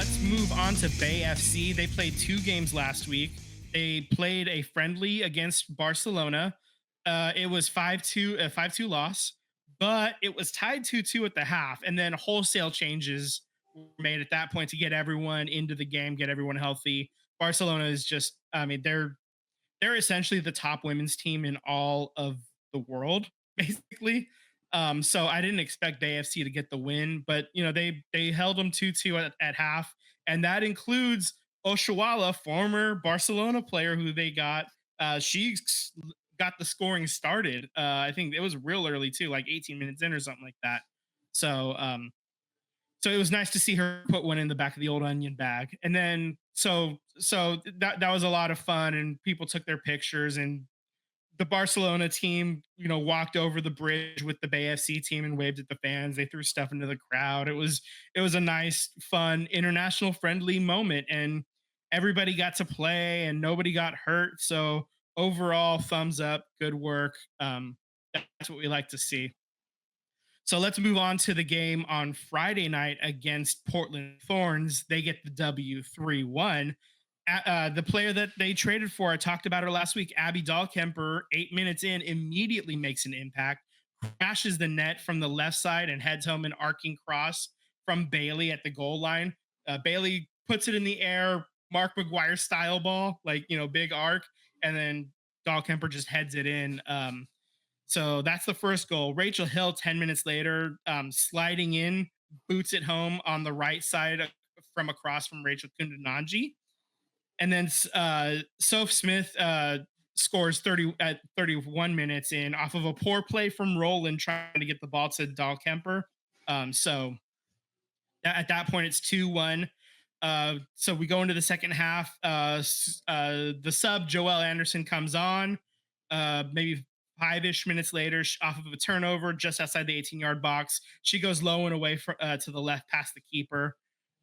let's move on to Bay FC. They played 2 games last week. They played a friendly against Barcelona. It was 5-2, a 5-2 loss, but it was tied 2-2 at the half, and then wholesale changes were made at that point to get everyone into the game, get everyone healthy. Barcelona is just, I mean, they're essentially the top women's team in all of the world, basically. So I didn't expect AFC to get the win, but they held them 2-2 at half, and that includes Oshuala, former Barcelona player who they got. She got the scoring started. I think it was real early too, like 18 minutes in or something like that. So so it was nice to see her put one in the back of the old onion bag. And then so that was a lot of fun, and people took their pictures, and the Barcelona team, walked over the bridge with the Bay FC team and waved at the fans. They threw stuff into the crowd. It was a nice, fun, international friendly moment, and everybody got to play and nobody got hurt. So overall, thumbs up, good work. That's what we like to see. So let's move on to the game on Friday night against Portland Thorns. They get the W 3-1. The player that they traded for, I talked about her last week, Abby Dahlkemper, 8 minutes in, immediately makes an impact, crashes the net from the left side and heads home an arcing cross from Bailey at the goal line. Bailey puts it in the air, Mark McGuire style ball, like, big arc, and then Dahlkemper just heads it in. So that's the first goal. Rachel Hill, 10 minutes later, sliding in, boots it home on the right side from across from Rachel Kundananji. And then Soph Smith scores 30 at 31 minutes in off of a poor play from Roland trying to get the ball to Dahlkemper. So at that point, it's 2-1. So we go into the second half. The sub, Joelle Anderson, comes on. Maybe 5-ish minutes later, off of a turnover just outside the 18-yard box. She goes low and away to the left past the keeper.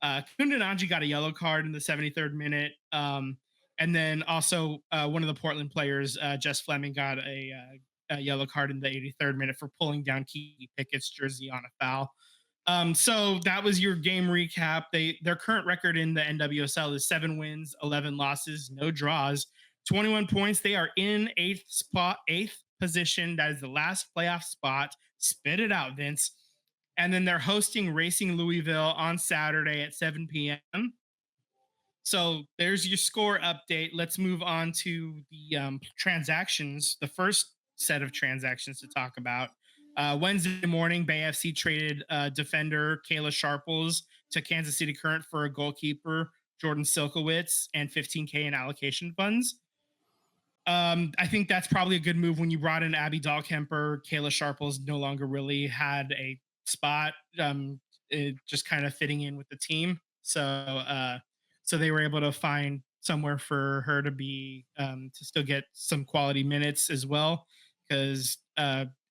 Kundananji got a yellow card in the 73rd minute. And then also one of the Portland players, Jess Fleming, got a yellow card in the 83rd minute for pulling down Kiki Pickett's jersey on a foul. So that was your game recap. Their current record in the NWSL is 7 wins, 11 losses, no draws, 21 points. They are in eighth position. That is the last playoff spot. Spit it out, Vince. And then they're hosting Racing Louisville on Saturday at 7 p.m. So there's your score update. Let's move on to the transactions. The first set of transactions to talk about. Wednesday morning, Bay FC traded defender Kayla Sharples to Kansas City Current for a goalkeeper, Jordan Silkowitz, and $15K in allocation funds. I think that's probably a good move when you brought in Abby Dahlkemper. Kayla Sharples no longer really had a spot, it just kind of fitting in with the team. So they were able to find somewhere for her to be to still get some quality minutes as well, because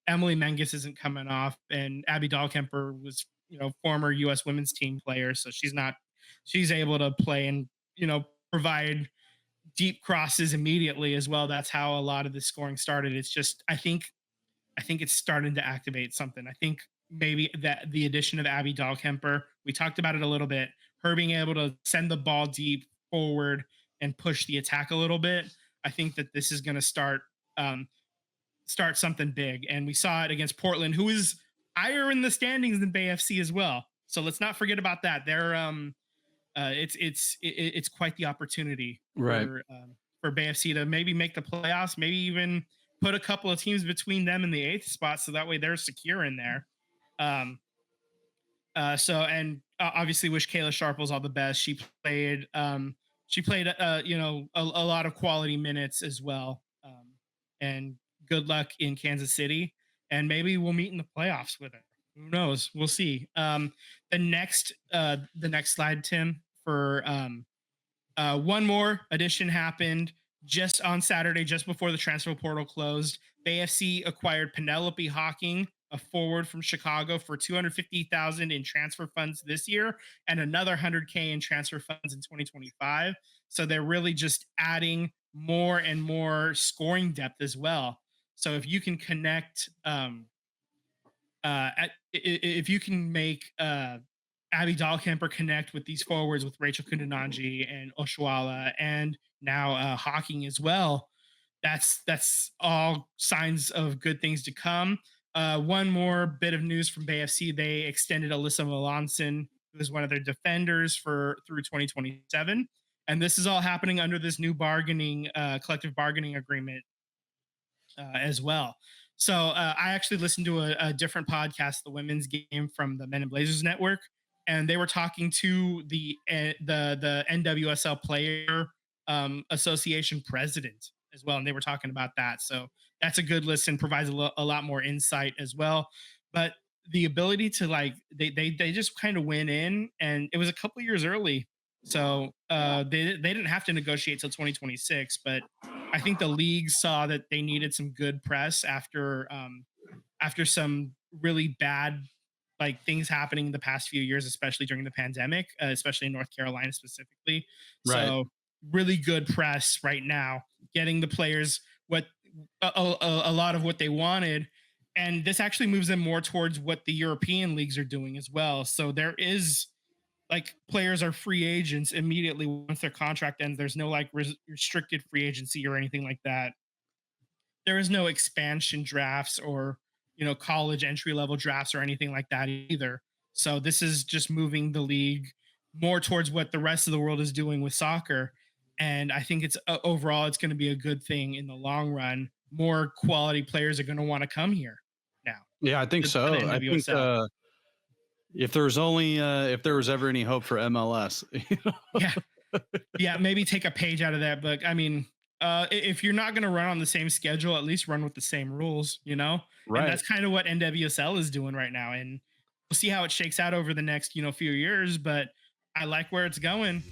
Emily Menges isn't coming off, and Abby Dahlkemper was former U.S. women's team player, so she's able to play and provide deep crosses immediately as well. That's how a lot of the scoring started. It's just I think it's starting to activate something. I think maybe that the addition of Abby Dahlkemper, we talked about it a little bit, her being able to send the ball deep forward and push the attack a little bit. I think that this is going to start something big. And we saw it against Portland, who is higher in the standings than Bay FC as well. So let's not forget about that. They're it's quite the opportunity Right. For Bay FC to maybe make the playoffs, maybe even put a couple of teams between them and the 8th spot, so that way they're secure in there. Obviously wish Kayla Sharples all the best. She played a lot of quality minutes as well. And good luck in Kansas City, and maybe we'll meet in the playoffs with her. Who knows? We'll see. The next slide, Tim, for one more addition happened just on Saturday, just before the transfer portal closed. Bay FC acquired Penelope Hocking, a forward from Chicago, for $250,000 in transfer funds this year and another $100K in transfer funds in 2025. So they're really just adding more and more scoring depth as well. So if you can connect, if you can make Abby Dahlkemper connect with these forwards with Rachel Kundunanji and Oshuala, and now Hocking as well. That's all signs of good things to come. One more bit of news from BFC: they extended Alyssa Malonson, who is one of their defenders, for through 2027, and this is all happening under this new collective bargaining agreement as well. So I actually listened to a different podcast, the Women's Game from the Men in Blazers Network, and they were talking to the NWSL Player Association president as well, and they were talking about that. So that's a good listen. Provides a lot more insight as well. But the ability to like they just kind of went in, and it was a couple years early, so they didn't have to negotiate till 2026, but I think the league saw that they needed some good press after some really bad like things happening the past few years, especially during the pandemic, especially in North Carolina specifically. Right. So really good press right now, getting the players what a lot of what they wanted, and this actually moves them more towards what the European leagues are doing as well. So there is like players are free agents immediately once their contract ends. There's no like restricted free agency or anything like that. There is no expansion drafts or college entry level drafts or anything like that either. So this is just moving the league more towards what the rest of the world is doing with soccer, and I think it's overall it's going to be a good thing in the long run. More quality players are going to want to come here now Yeah, I think to the so. I think NWSL. if there was ever any hope for MLS, Yeah, yeah, maybe take a page out of that book. I mean, if you're not going to run on the same schedule, at least run with the same rules. And right. that's kind of what NWSL is doing right now. And we'll see how it shakes out over the next, few years. But I like where it's going.